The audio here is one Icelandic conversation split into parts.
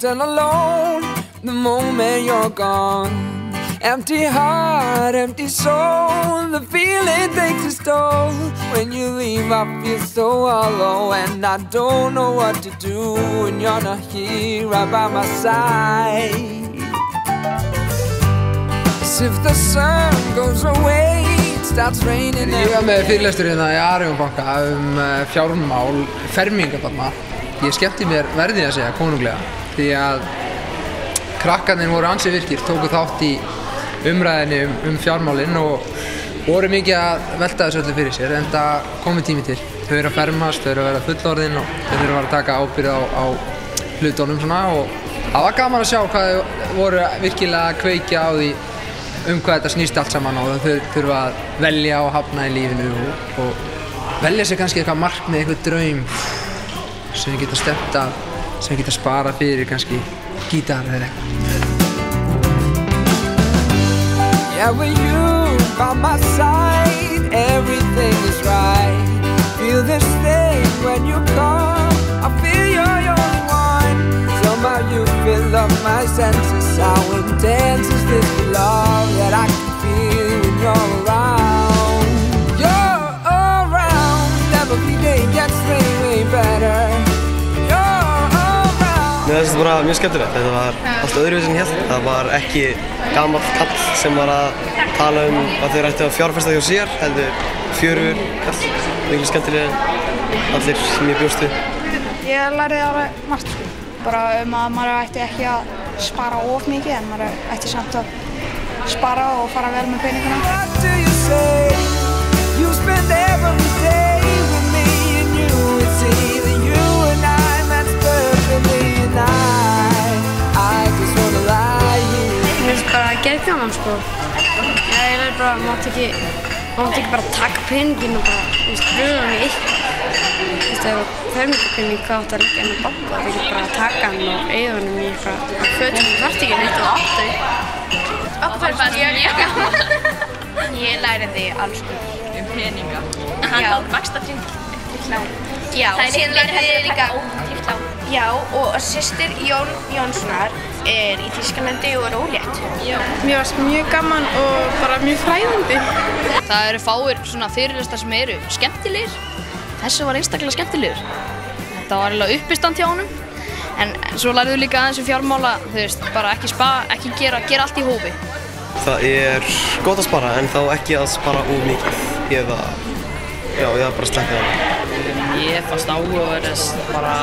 lost and alone the moment you're gone. Empty heart, empty soul, the feeling takes its toll. When you leave I feel so hollow, and I don't know what to do when you're not here right by my side. As if the sun goes away, it starts raining. Ég var með fyrirlestur hérna í Arionbanka fjármál, fermingar þarna. Ég skemmti mér, verði að segja, konunglega, því að krakkarnir voru ansi virkir, tóku þátt í umræðinni fjármálin og voru mikið að velta þessu öllu fyrir sér, en það komið tími til. Þau eru að fermast, þau eru að vera fullorðin og þau þurfa að taka ábyrgð á hlutunum svona, og það var gaman að sjá hvað þau voru virkilega að kveikja á því hvað þetta snýst allt saman, og þau þurfa að velja og hafna í lífinu og velja sér kannski eitthvað markmið, eitthvað draum sem þau geta stefnt að, sem þau geta sparað fyrir kannski gítar eða eitthvað. Yeah, with you by my side, everything is right. Feel this thing when you come, I feel you're the only one. Somehow you fill up my senses. How intense is this love that I can feel when you're around? You're around, every day gets way better. Mér finnst þetta bara mjög skemmtilegt. Þetta var allt öðruvísi en ég hélt. Það var ekki gamall kall sem var að tala að þeir ættu að fjárfesta hjá sér, heldur fjörugur kall. Mikið skemmtilega en allir sem ég bjóst við. Ég lærði alveg margt, bara að maður ætti ekki að spara of mikið, en maður ætti samt að spara og fara vel með peninguna. What do you say? You spend every day with me and you. It's either you and I, that's perfectly. I just wanna lie here. Mér finnst bara að gera gaman, sko. Ég lærði bara að mátt ekki bara taka peninginn og bara, bruða hann í eitt. Ef það fermingarpenning, hvað átt að leggja hann á banka, það ekki bara taka hann og eyða hann í eitthvað. Fötum þarft ekki neitt og áttu. Fannst ég gaman. Ég lærði alls peninga. Hann tók vaxtatryggingu. Já, síðan lærði ég líka trygglán. Já, og systir Jónssonar í Þýskalandi og er ólétt. Mér varst mjög gaman og bara mjög fræðandi. Það eru fáir svona fyrirlestar sem eru skemmtilegir. Þessi var einstaklega skemmtilegur. Þetta var eiginlega uppistand hjá honum. En svo lærðu líka aðeins fjármála, þú veist, bara ekki gera allt í hófi. Það er gott að spara, en þá ekki að spara of mikið. Eða bara sleppa það. Ég fannst áhugaverðist bara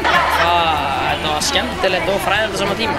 hvað þetta var skemmtilegt og fræðilegt á sama tíma.